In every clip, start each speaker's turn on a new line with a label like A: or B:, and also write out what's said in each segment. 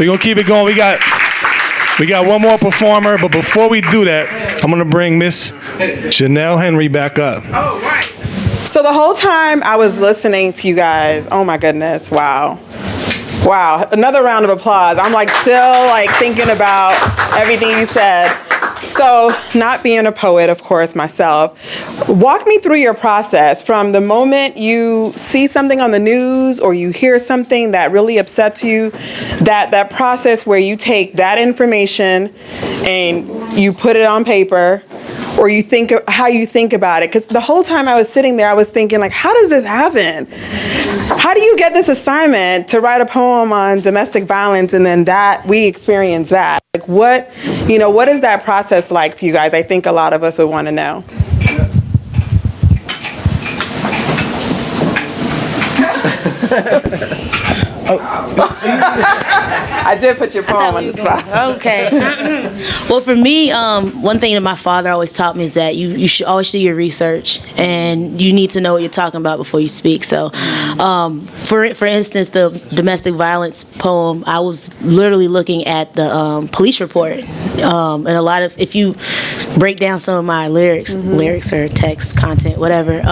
A: We're going to keep it going. We got one more performer, but before we do that, I'm going to bring Miss Janelle Henry back up.
B: Oh, right. So the whole time I was listening to you guys, oh my goodness, wow. Wow, another round of applause. I'm like still like thinking about everything you said. So, not being a poet, of course, myself, walk me through your process from the moment you see something on the news or you hear something that really upsets you, that process where you take that information and you put it on paper, or you think how you think about it. Because the whole time I was sitting there, I was thinking, like, how does this happen? How do you get this assignment to write a poem on domestic violence and then that we experience that? Like, what is that process like for you guys? I think a lot of us would want to know. I did put your poem on the spot.
C: Okay. Well, for me, one thing that my father always taught me is that you should always do your research, and you need to know what you're talking about before you speak. So, for instance, the domestic violence poem, I was literally looking at the police report, and a lot of, if you break down some of my lyrics or text content, whatever,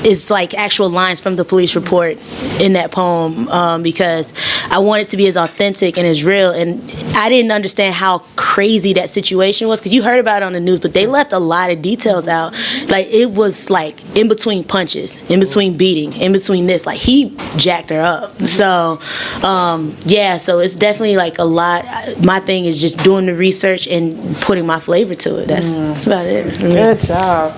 C: it's like actual lines from the police report in that poem, because I want it to be as authentic and as real. And I didn't understand how crazy that situation was, because you heard about it on the news, but they left a lot of details out. Like, it was like in between punches, in between beating, in between this, like he jacked her up. So so it's definitely like a lot. My thing is just doing the research and putting my flavor to it. That's about it.
B: Good job.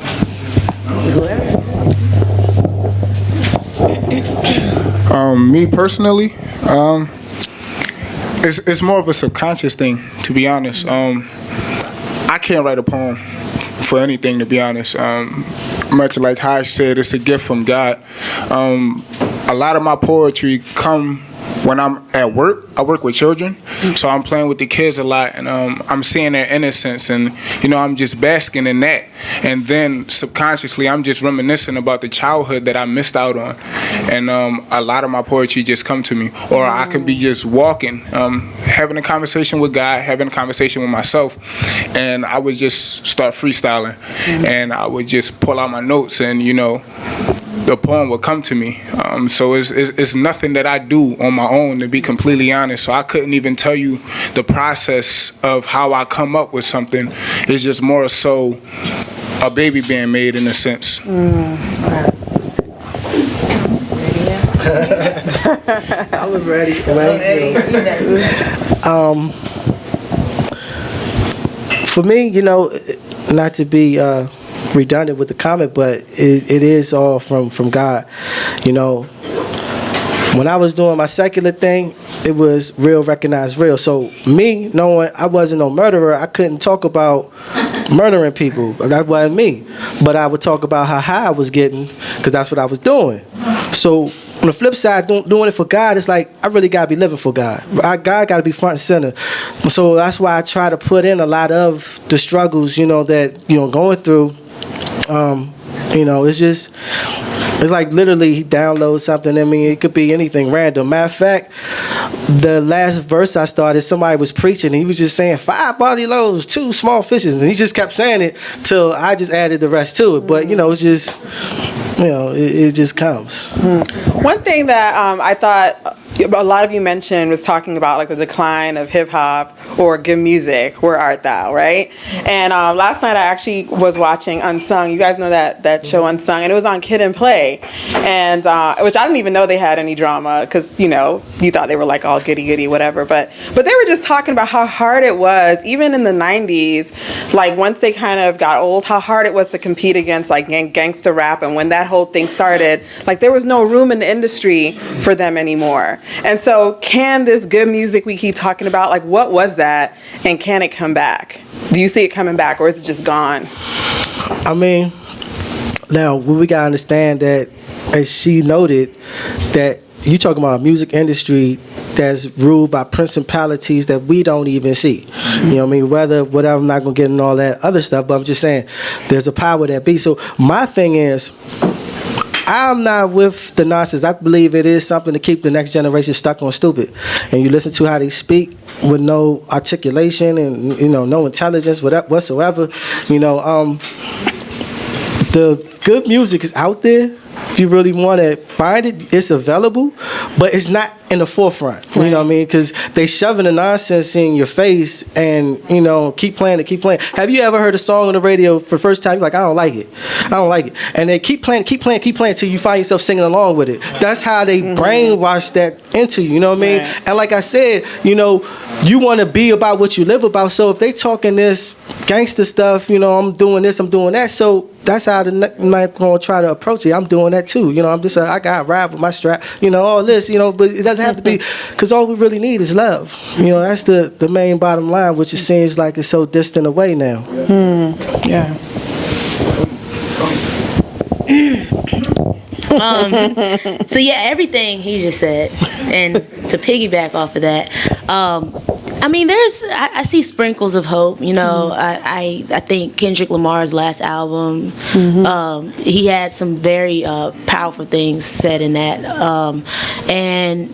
D: Me personally, it's more of a subconscious thing, to be honest. I can't write a poem for anything, to be honest. Much like how I said, it's a gift from God. A lot of my poetry come when I'm at work. I work with children, so I'm playing with the kids a lot, and I'm seeing their innocence, and I'm just basking in that. And then subconsciously, I'm just reminiscing about the childhood that I missed out on, and a lot of my poetry just come to me. Or I can be just walking, having a conversation with God, having a conversation with myself, and I would just start freestyling, and I would just pull out my notes, and the poem would come to me. So it's nothing that I do on my own, to be completely honest. So I couldn't even tell you the process of how I come up with something. It's just more so a baby being made, in a sense.
E: I was ready. For me, not to be redundant with the comment, but it is all from God. When I was doing my secular thing, it was real, recognized real. So me, knowing I wasn't no murderer, I couldn't talk about murdering people. That wasn't me. But I would talk about how high I was getting, because that's what I was doing. So on the flip side, doing it for God, it's like I really gotta be living for God. God gotta be front and center. So that's why I try to put in a lot of the struggles, that going through. It's like literally he downloads something. I mean, it could be anything random. Matter of fact, the last verse I started, somebody was preaching, and he was just saying 5 barley loaves, 2 small fishes, and he just kept saying it till I just added the rest to it. But it's just, it just comes.
B: One thing that I thought a lot of you mentioned was talking about like the decline of hip hop or good music. Where art thou, right? And last night I actually was watching Unsung. You guys know that show Unsung, and it was on Kid and Play, and which I didn't even know they had any drama, because you thought they were like all goody whatever, but they were just talking about how hard it was, even in the 90s, like once they kind of got old, how hard it was to compete against like gangster rap, and when that whole thing started, like there was no room in the industry for them anymore. And so can this good music we keep talking about, like what was that, and can it come back? Do you see it coming back, or is it just gone?
E: I mean, now we gotta understand that, as she noted, that you talking about a music industry that's ruled by principalities that we don't even see. You know what I mean? Whatever, I'm not gonna get into all that other stuff, but I'm just saying there's a power that be. So my thing is, I'm not with the nonsense. I believe it is something to keep the next generation stuck on stupid. And you listen to how they speak with no articulation and, you know, no intelligence whatsoever. You know, the good music is out there. If you really want to find it, it's available, but it's not in the forefront. You know what I mean? Because they shoving the nonsense in your face and, you know, keep playing it, keep playing. Have you ever heard a song on the radio for the first time? You're like, I don't like it. I don't like it. And they keep playing until you find yourself singing along with it. That's how they brainwash that into you, you know what I mean? And like I said, you know, you want to be about what you live about. So if they talking this gangster stuff, you know, I'm doing this, I'm doing that. So that's how the night going to try to approach it. I'm doing that too. You know, I'm just, I got to ride with my strap, you know, all this, you know, but it doesn't have to be, because all we really need is love. You know, that's the main bottom line, which it seems like it's so distant away now.
B: Yeah.
C: So yeah, everything he just said, and to piggyback off of that, I mean, I see sprinkles of hope. You know, I think Kendrick Lamar's last album, he had some very powerful things said in that, and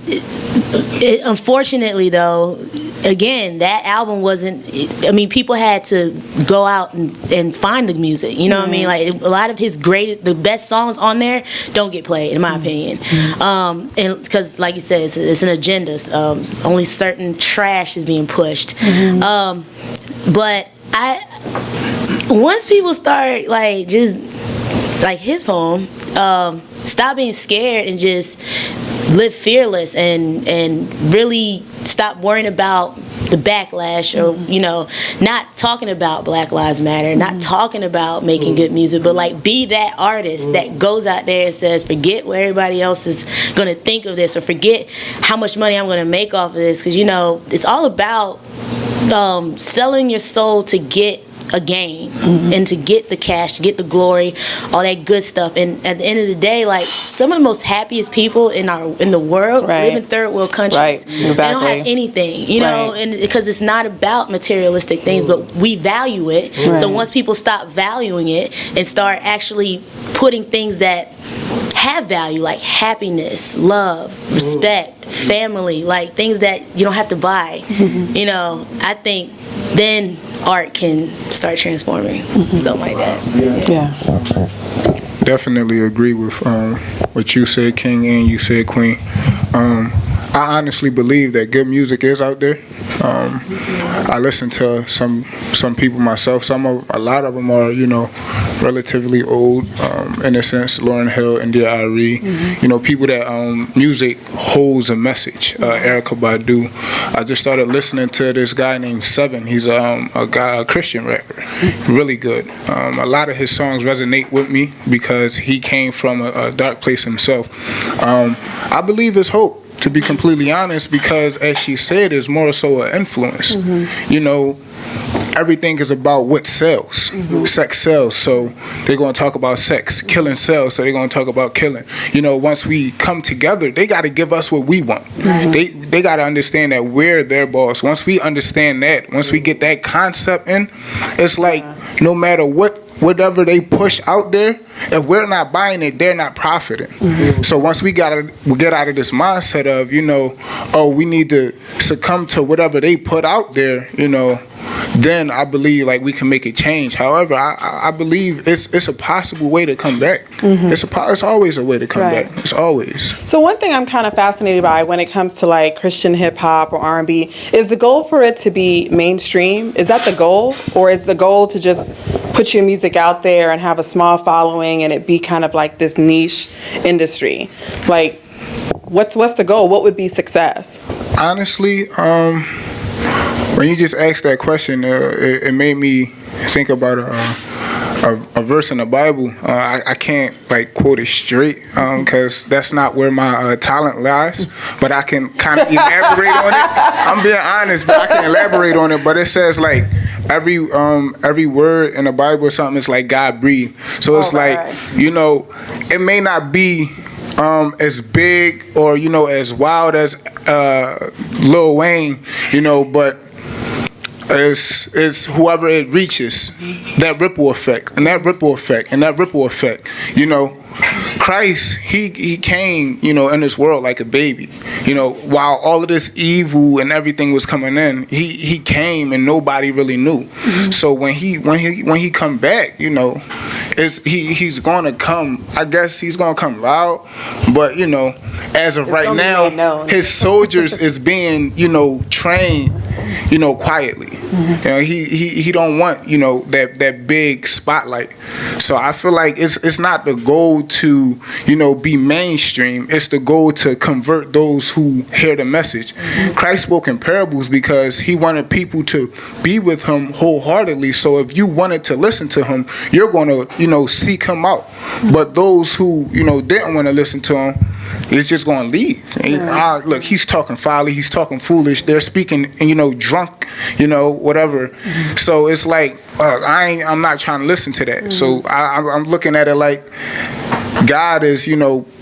C: unfortunately though, again, that album wasn't, I mean, people had to go out and find the music, you know what I mean? Like, a lot of his the best songs on there don't get played, in my opinion. And because, like you said, it's an agenda. Only certain trash is being pushed. But once people start, like, just, like his poem, stop being scared and just live fearless and really stop worrying about the backlash or, you know, not talking about Black Lives Matter, not talking about making good music, but like be that artist that goes out there and says, forget what everybody else is going to think of this, or forget how much money I'm going to make off of this, because, you know, it's all about selling your soul to get a gain and to get the cash, to get the glory, all that good stuff. And at the end of the day, like, some of the most happiest people in the world live in third world countries.
B: Right, exactly.
C: They don't have anything, you know, and because it's not about materialistic things, but we value it. So once people stop valuing it and start actually putting things that have value, like happiness, love, respect, family, like things that you don't have to buy, you know, I think then art can start transforming, stuff like that.
B: Yeah.
D: Definitely agree with what you said, King, and you said, Queen. I honestly believe that good music is out there. I listen to some people myself. A lot of them are, you know, relatively old, in a sense. Lauryn Hill, India Arie, you know, people that music holds a message. Erykah Badu. I just started listening to this guy named Seven. He's a Christian rapper, really good. A lot of his songs resonate with me because he came from a dark place himself. I believe there's hope, to be completely honest, because as she said, it's more so an influence. You know, everything is about what sells. Sex sells, so they're going to talk about sex. Killing sells, so they're going to talk about killing. You know, once we come together, they got to give us what we want. They got to understand that we're their boss. Once we understand that, once we get that concept in, it's like no matter whatever they push out there, if we're not buying it, they're not profiting. So once we get out of this mindset of, you know, oh, we need to succumb to whatever they put out there, you know, then I believe like we can make a change. However, I believe it's a possible way to come back. It's always a way to come back. It's always.
B: So one thing I'm kind of fascinated by when it comes to like Christian hip hop or R&B is the goal for it to be mainstream. Is that the goal, or is the goal to just put your music out there and have a small following and it be kind of like this niche industry? Like, what's the goal? What would be success?
D: Honestly, when you just asked that question, it made me think about a verse in the Bible. I can't like quote it straight because that's not where my talent lies, but I can kind of elaborate on it. I'm being honest, but I can elaborate on it. But it says like every word in the Bible or something is like God breathed. So it's like, you know, it may not be as big or, you know, as wild as Lil Wayne, you know, but it's whoever it reaches, that ripple effect, and that ripple effect, and that ripple effect, you know, Christ, he came, in this world like a baby. While all of this evil and everything was coming in, he came and nobody really knew. So when he come back, he's gonna come. I guess he's gonna come loud, but as of right now, his soldiers is being trained, quietly. He don't want that big spotlight. So I feel like it's not the goal to be mainstream. It's the goal to convert those who hear the message. Christ spoke in parables because he wanted people to be with him wholeheartedly. So if you wanted to listen to him, you're going to seek him out. But those who didn't want to listen to him, it's just going to leave. Look, he's talking folly, he's talking foolish. They're speaking drunk, whatever. So it's like I'm not trying to listen to that. So I'm looking at it like God is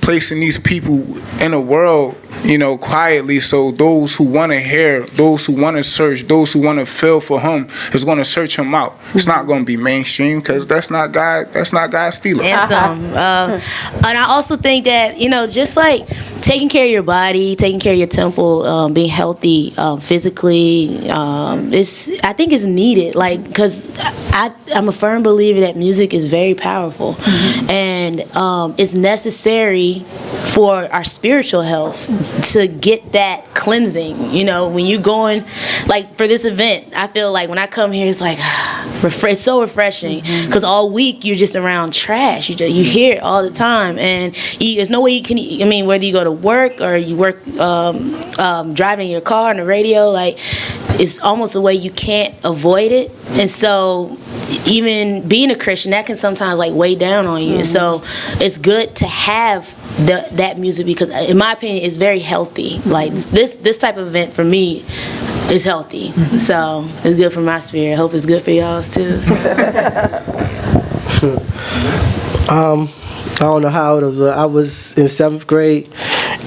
D: placing these people in the world quietly, so those who want to hear, those who want to search, those who want to feel for him is going to search him out. It's not going to be mainstream because that's not God's stilo.
C: And I also think that just like taking care of your body, taking care of your temple, being healthy physically, I think is needed. Like, because I'm a firm believer that music is very powerful, and it's necessary for our spiritual health to get that cleansing. When you going, like for this event, I feel like when I come here, it's like it's so refreshing because all week you're just around trash. You hear it all the time, and there's no way you can. I mean, whether you go to work or you work driving your car on the radio, like it's almost a way you can't avoid it. And so even being a Christian, that can sometimes like weigh down on you. So it's good to have that music because, in my opinion, it's very healthy. Like this type of event for me is healthy. So it's good for my spirit. I hope it's good for y'all's too.
E: I don't know how it was, but I was in 7th grade,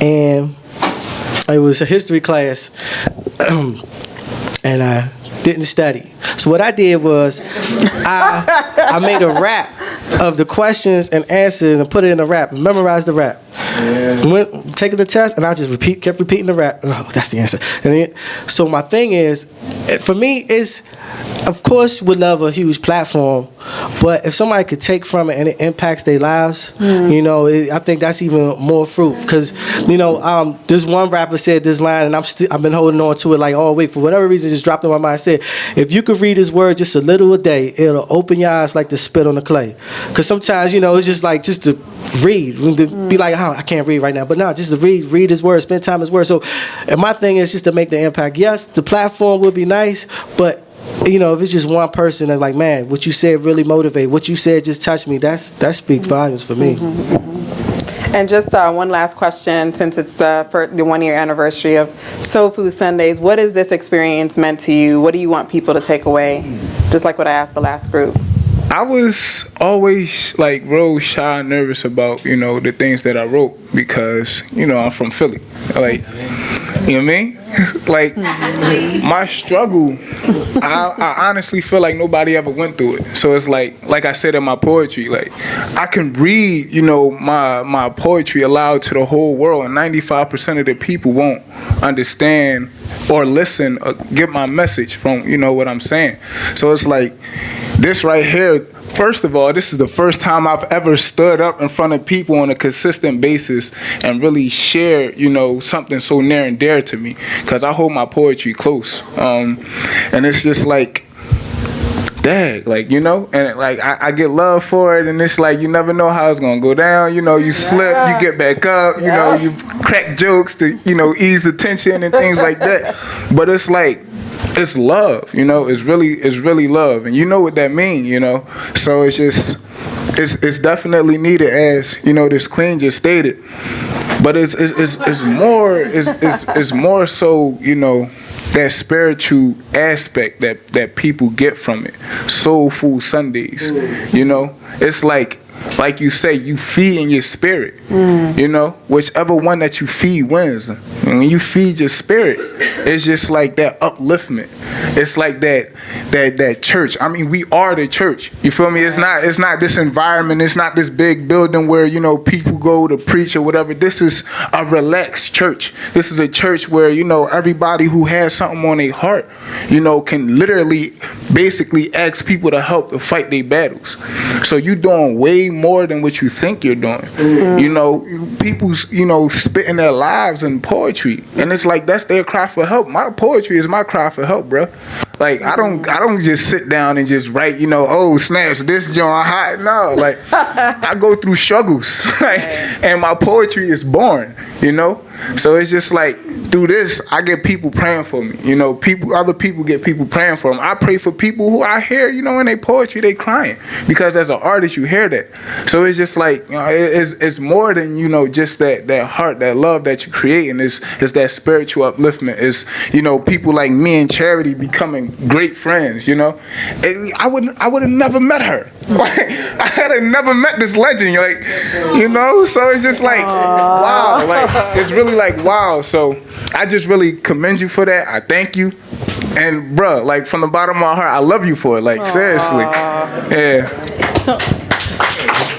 E: and it was a history class, and I didn't study. So what I did was I made a rap of the questions and answers and put it in a rap, memorized the rap. Went taking the test, and I just kept repeating the rap. Oh, that's the answer. So my thing is, for me, is of course would love a huge platform, but if somebody could take from it and it impacts their lives, I think that's even more fruit. Because this one rapper said this line, and I've been holding on to it like all week for whatever reason. It just dropped in my mind. I said, if you could read his word just a little a day, it'll open your eyes like the spit on the clay. Because sometimes it's just to read, be like, oh, I can't read right now, but no, just to read his word, spend time in his word. So, and my thing is just to make the impact. Yes, the platform would be nice, but if it's just one person that's like, man, what you said really motivated, what you said just touched me, that speaks volumes for me.
B: And just one last question, since it's the 1-year anniversary of Soul Food Sundays, what has this experience meant to you? What do you want people to take away? Just like what I asked the last group.
D: I was always like real shy and nervous about, the things that I wrote because, I'm from Philly. Like, you know what I mean? Like, my struggle, I honestly feel like nobody ever went through it. So it's like I said in my poetry, like, I can read, my poetry aloud to the whole world, and 95% of the people won't understand or listen or get my message from, what I'm saying. So it's like, this right here, first of all, this is the first time I've ever stood up in front of people on a consistent basis and really shared, something so near and dear to me, because I hold my poetry close. And it's just like, dang, like, and like I get love for it, and it's like you never know how it's gonna go down. You slip, you get back up, you crack jokes to, ease the tension and things like that. But it's like, it's love, it's really love, and you know what that means, so it's just it's definitely needed, as this queen just stated, but it's more so that spiritual aspect that people get from it. Soul Food Sundays, it's like like you say, you feed in your spirit. You know, whichever one that you feed wins. And when you feed your spirit, it's just like that upliftment. It's like that church. I mean, we are the church. You feel me? It's not this environment. It's not this big building where, you know, people go to preach or whatever. This is a relaxed church. This is a church where, you know, everybody who has something on their heart, you know, can literally basically ask people to help to fight their battles. So you're doing way more than what you think you're doing. You know, people's, you know, spitting their lives in poetry. And it's like, that's their cry for help. My poetry is my cry for help, bro. Like, I don't just sit down and just write, you know, oh, snaps, this joint hot. No, like, I go through struggles, like, and my poetry is born, you know? So it's just like, through this, I get people praying for me. You know, other people get people praying for them. I pray for people who I hear, you know, in their poetry, they crying. Because as an artist, you hear that. So it's just like, you know, it's more than, you know, just that heart, that love that you create. And it's that spiritual upliftment. It's, you know, people like me and Charity becoming great friends, you know. And I would have never met her. I had never met this legend, like, you know. So it's just like, wow. Like, it's really like, wow. So I just really commend you for that. I thank you. And bruh, like, from the bottom of my heart, I love you for it. Like, seriously. Yeah.